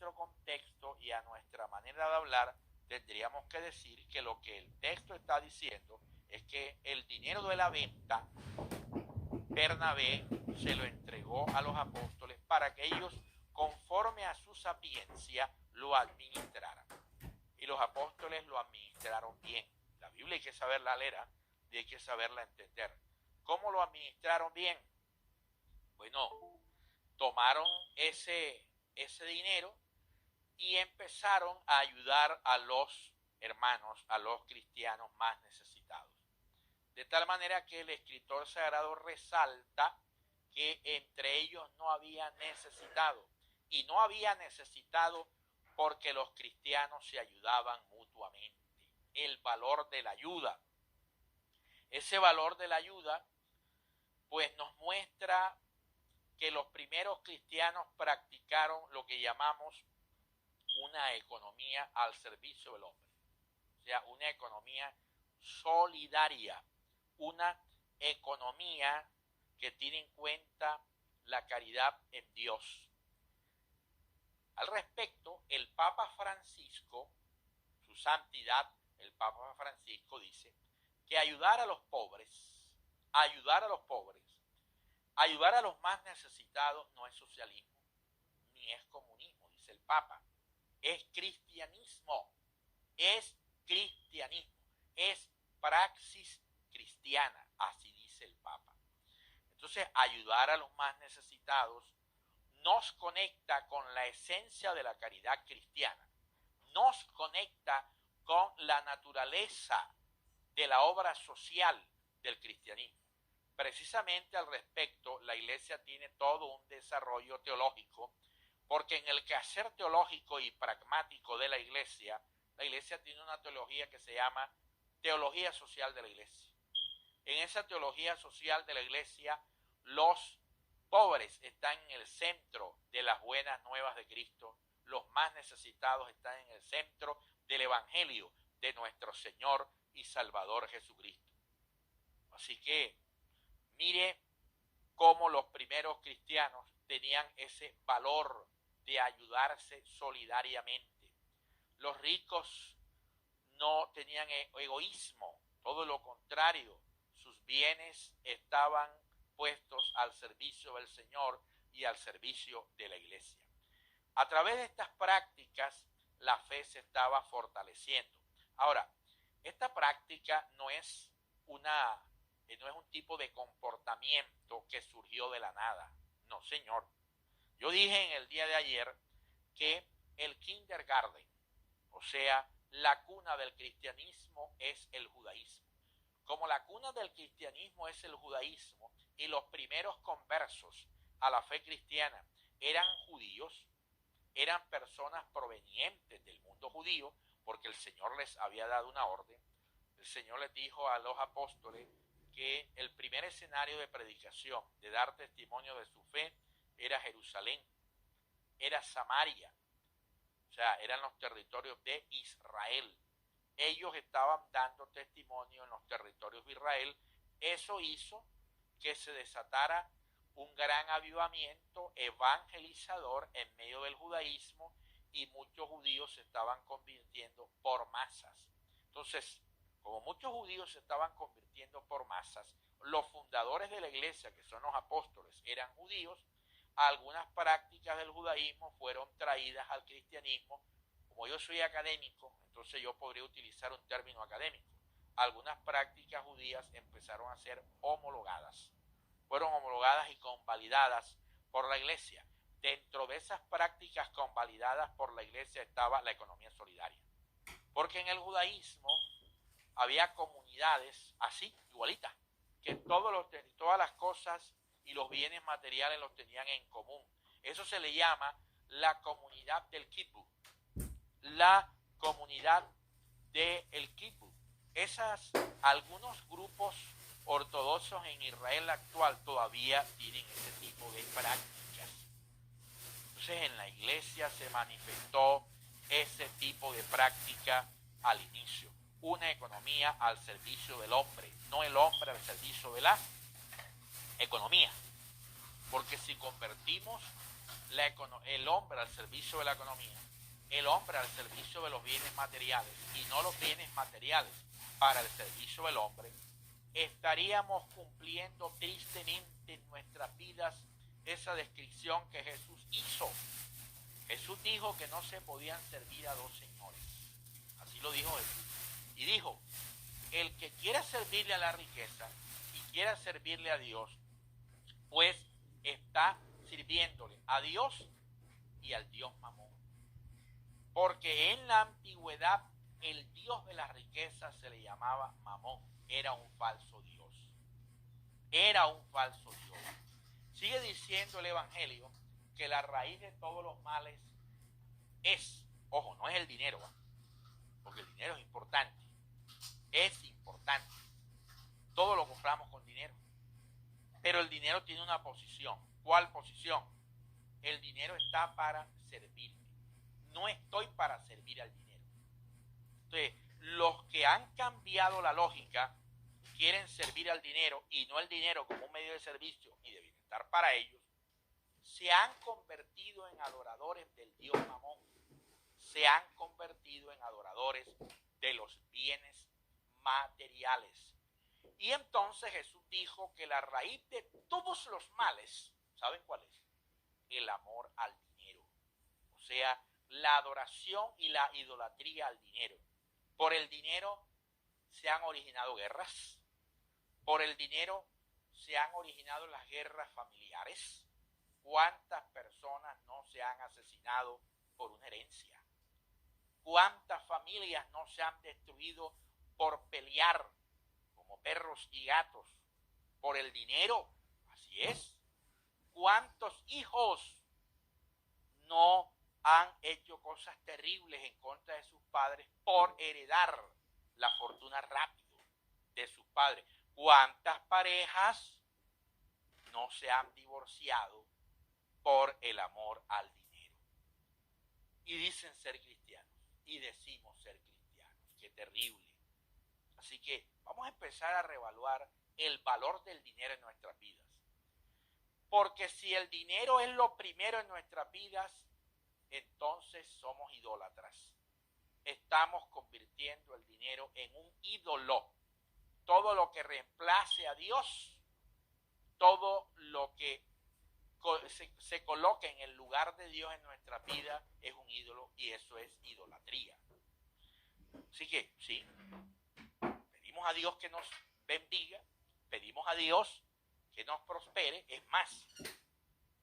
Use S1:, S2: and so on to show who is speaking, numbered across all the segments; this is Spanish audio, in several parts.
S1: nuestro contexto y a nuestra manera de hablar, tendríamos que decir que lo que el texto está diciendo es que el dinero de la venta, Bernabé se lo entregó a los apóstoles para que ellos, conforme a su sapiencia, lo administraran. Y los apóstoles lo administraron bien. La Biblia hay que saberla leer y hay que saberla entender. ¿Cómo lo administraron bien? Bueno, tomaron ese dinero y empezaron a ayudar a los hermanos, a los cristianos más necesitados. De tal manera que el escritor sagrado resalta que entre ellos no había necesitado. Y no había necesitado porque los cristianos se ayudaban mutuamente. El valor de la ayuda. Ese valor de la ayuda, pues nos muestra que los primeros cristianos practicaron lo que llamamos una economía al servicio del hombre. O sea, una economía solidaria, una economía que tiene en cuenta la caridad en Dios. Al respecto, el Papa Francisco, su santidad, el Papa Francisco dice que ayudar a los pobres, ayudar a los más necesitados no es socialismo, ni es comunismo, dice el Papa. Es cristianismo, es praxis cristiana, así dice el Papa. Entonces, ayudar a los más necesitados nos conecta con la esencia de la caridad cristiana, nos conecta con la naturaleza de la obra social del cristianismo. Precisamente al respecto, la Iglesia tiene todo un desarrollo teológico, porque en el quehacer teológico y pragmático de la Iglesia tiene una teología que se llama teología social de la Iglesia. En esa teología social de la Iglesia, los pobres están en el centro de las buenas nuevas de Cristo, los más necesitados están en el centro del Evangelio de nuestro Señor y Salvador Jesucristo. Así que mire cómo los primeros cristianos tenían ese valor de ayudarse solidariamente. Los ricos no tenían egoísmo, todo lo contrario, sus bienes estaban puestos al servicio del Señor y al servicio de la Iglesia. A través de estas prácticas, la fe se estaba fortaleciendo. Ahora, esta práctica no es un tipo de comportamiento que surgió de la nada. No, señor. Yo dije en el día de ayer que el kindergarten, o sea, la cuna del cristianismo es el judaísmo. Como la cuna del cristianismo es el judaísmo y los primeros conversos a la fe cristiana eran judíos, eran personas provenientes del mundo judío, porque el Señor les había dado una orden. El Señor les dijo a los apóstoles que el primer escenario de predicación, de dar testimonio de su fe, era Jerusalén, era Samaria, o sea, eran los territorios de Israel. Ellos estaban dando testimonio en los territorios de Israel. Eso hizo que se desatara un gran avivamiento evangelizador en medio del judaísmo y muchos judíos se estaban convirtiendo por masas. Entonces, como muchos judíos se estaban convirtiendo por masas, los fundadores de la iglesia, que son los apóstoles, eran judíos. Algunas prácticas del judaísmo fueron traídas al cristianismo. Como yo soy académico, entonces yo podría utilizar un término académico. Algunas prácticas judías empezaron a ser homologadas. Fueron homologadas y convalidadas por la iglesia. Dentro de esas prácticas convalidadas por la iglesia estaba la economía solidaria. Porque en el judaísmo había comunidades así, igualitas, que todas las cosas y los bienes materiales los tenían en común. Eso se le llama la comunidad del kibbutz. La comunidad del kibbutz. Algunos grupos ortodoxos en Israel actual todavía tienen ese tipo de prácticas. Entonces en la iglesia se manifestó ese tipo de práctica al inicio. Una economía al servicio del hombre, no el hombre al servicio de la economía. Porque si convertimos el hombre al servicio de la economía, el hombre al servicio de los bienes materiales y no los bienes materiales para el servicio del hombre, estaríamos cumpliendo tristemente en nuestras vidas esa descripción que Jesús hizo. Jesús dijo que no se podían servir a dos señores. Así lo dijo Jesús. Y dijo, el que quiera servirle a la riqueza y quiera servirle a Dios, pues está sirviéndole a Dios y al Dios Mamón. Porque en la antigüedad el Dios de la riqueza se le llamaba Mamón. Era un falso Dios. Era un falso Dios. Sigue diciendo el Evangelio que la raíz de todos los males es, ojo, no es el dinero, porque el dinero es importante. Es importante. Todo lo compramos con dinero. Pero el dinero tiene una posición. ¿Cuál posición? El dinero está para servirme. No estoy para servir al dinero. Entonces, los que han cambiado la lógica quieren servir al dinero y no el dinero como un medio de servicio y de bienestar para ellos, se han convertido en adoradores del Dios Mamón. Se han convertido en adoradores de los bienes materiales. Y entonces Jesús dijo que la raíz de todos los males, ¿saben cuál es? El amor al dinero. O sea, la adoración y la idolatría al dinero. Por el dinero se han originado guerras. Por el dinero se han originado las guerras familiares. ¿Cuántas personas no se han asesinado por una herencia? ¿Cuántas familias no se han destruido por pelear como perros y gatos por el dinero? Así es. ¿Cuántos hijos no han hecho cosas terribles en contra de sus padres por heredar la fortuna rápido de sus padres? ¿Cuántas parejas no se han divorciado por el amor al dinero? Y dicen ser cristianos, y decimos ser cristianos. ¡Qué terrible! Así que vamos a empezar a reevaluar el valor del dinero en nuestras vidas. Porque si el dinero es lo primero en nuestras vidas, entonces somos idólatras. Estamos convirtiendo el dinero en un ídolo. Todo lo que reemplace a Dios, todo lo que se coloque en el lugar de Dios en nuestra vida es un ídolo, y eso es idolatría. Así que, sí, pedimos a Dios que nos bendiga, pedimos a Dios que nos prospere. Es más,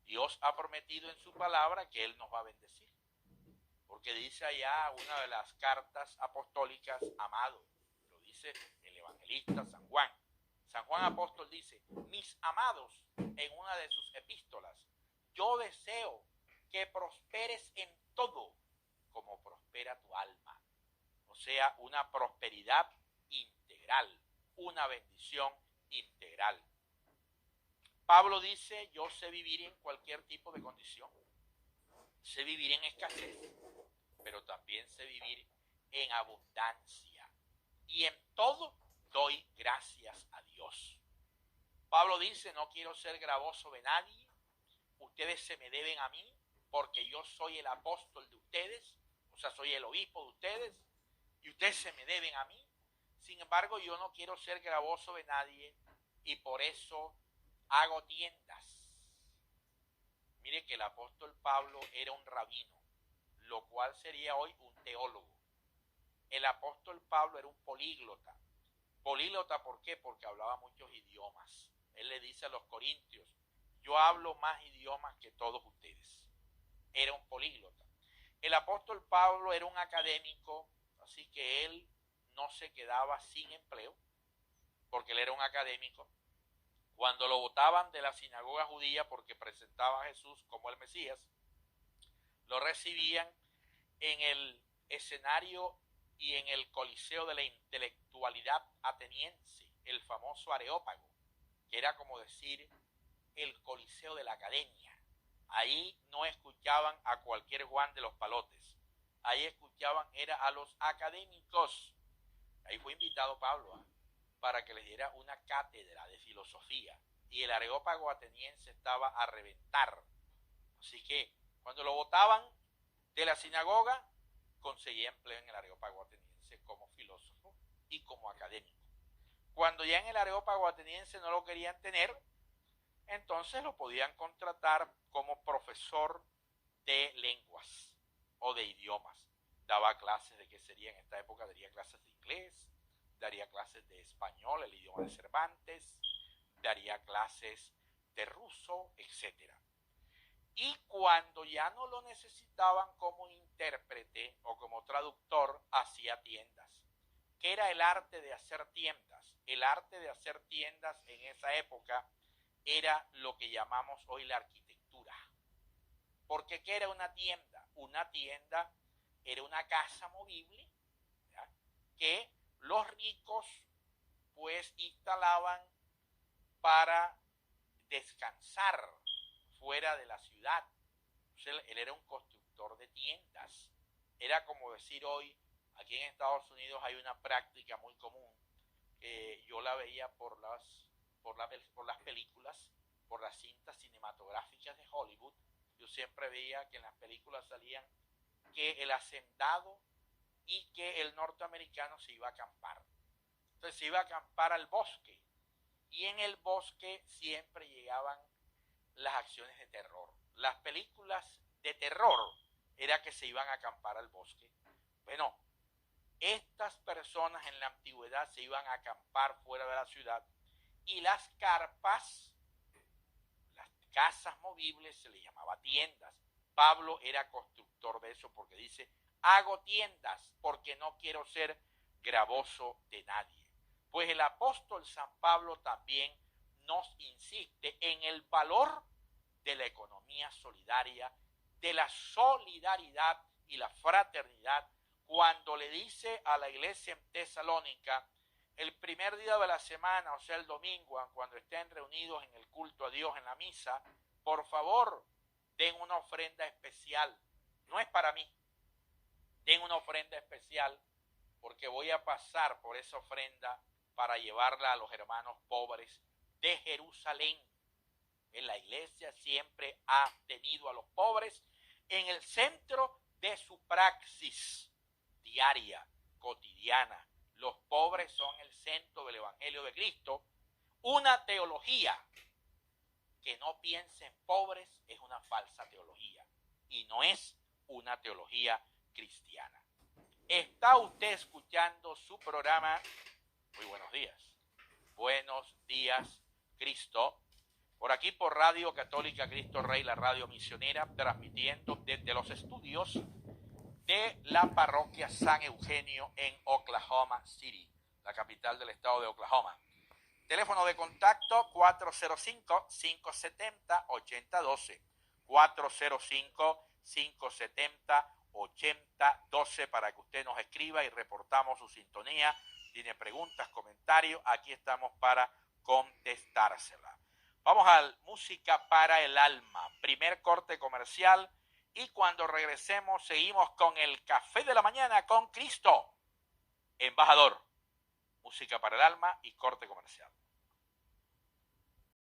S1: Dios ha prometido en su palabra que Él nos va a bendecir. Porque dice allá una de las cartas apostólicas, amado, lo dice el evangelista San Juan. San Juan apóstol dice, mis amados, en una de sus epístolas, yo deseo que prosperes en todo como prospera tu alma. O sea, una prosperidad integral, una bendición integral. Pablo dice, yo sé vivir en cualquier tipo de condición. Sé vivir en escasez, pero también sé vivir en abundancia. Y en todo doy gracias a Dios. Pablo dice, no quiero ser gravoso de nadie. Ustedes se me deben a mí porque yo soy el apóstol de ustedes. O sea, soy el obispo de ustedes. Y ustedes se me deben a mí. Sin embargo, yo no quiero ser gravoso de nadie y por eso hago tiendas. Mire que el apóstol Pablo era un rabino, lo cual sería hoy un teólogo. El apóstol Pablo era un políglota. Políglota, ¿por qué? Porque hablaba muchos idiomas. Él le dice a los corintios, yo hablo más idiomas que todos ustedes. Era un políglota. El apóstol Pablo era un académico, así que él no se quedaba sin empleo, porque él era un académico. Cuando lo botaban de la sinagoga judía porque presentaba a Jesús como el Mesías, lo recibían en el escenario y en el coliseo de la intelectualidad ateniense, el famoso Areópago, que era como decir el coliseo de la academia. Ahí no escuchaban a cualquier Juan de los Palotes, ahí escuchaban era a los académicos. Ahí fue invitado Pablo para que les diera una cátedra de filosofía, y el Areópago ateniense estaba a reventar. Así que Cuando lo botaban de la sinagoga, conseguía empleo en el Areópago ateniense como filósofo y como académico. Cuando ya en el Areópago ateniense no lo querían tener, entonces lo podían contratar como profesor de lenguas o de idiomas. Daba clases de qué sería en esta época, daría clases de inglés, daría clases de español, el idioma de Cervantes, daría clases de ruso, etc. Y cuando ya no lo necesitaban como intérprete o como traductor, hacía tiendas. ¿Qué era el arte de hacer tiendas? El arte de hacer tiendas en esa época era lo que llamamos hoy la arquitectura. Porque ¿qué era una tienda? Una tienda era una casa movible, ¿ya?, que los ricos pues instalaban para descansar fuera de la ciudad. Entonces, él era un constructor de tiendas. Era como decir hoy, aquí en Estados Unidos hay una práctica muy común, que yo la veía por las películas, por las cintas cinematográficas de Hollywood. Yo siempre veía que en las películas salían que el hacendado y que el norteamericano se iba a acampar. Entonces se iba a acampar al bosque, y en el bosque siempre llegaban las acciones de terror. Las películas de terror era que se iban a acampar al bosque. Bueno, estas personas en la antigüedad se iban a acampar fuera de la ciudad, y las carpas, las casas movibles, se les llamaba tiendas. Pablo era constructor de eso porque dice, hago tiendas porque no quiero ser gravoso de nadie. Pues el apóstol San Pablo también nos insiste en el valor de la economía solidaria, de la solidaridad y la fraternidad, cuando le dice a la iglesia en Tesalónica, el primer día de la semana, o sea el domingo, cuando estén reunidos en el culto a Dios en la misa, por favor, den una ofrenda especial. No es para mí, den una ofrenda especial, porque voy a pasar por esa ofrenda para llevarla a los hermanos pobres de Jerusalén. En la iglesia siempre ha tenido a los pobres en el centro de su praxis diaria, cotidiana. Los pobres son el centro del Evangelio de Cristo. Una teología que no piense en pobres es una falsa teología y no es una teología cristiana. Está usted escuchando su programa. Muy buenos días. Buenos días, Cristo. Por aquí por Radio Católica Cristo Rey, la radio misionera, transmitiendo desde los estudios de la parroquia San Eugenio en Oklahoma City, la capital del estado de Oklahoma. Teléfono de contacto 405-570-8012, 405-570-8012 para que usted nos escriba y reportamos su sintonía. Tiene preguntas, comentarios, aquí estamos para contestársela. Vamos a música para el alma, primer corte comercial, y cuando regresemos seguimos con el café de la mañana con Cristo, embajador. Música para el alma y corte comercial.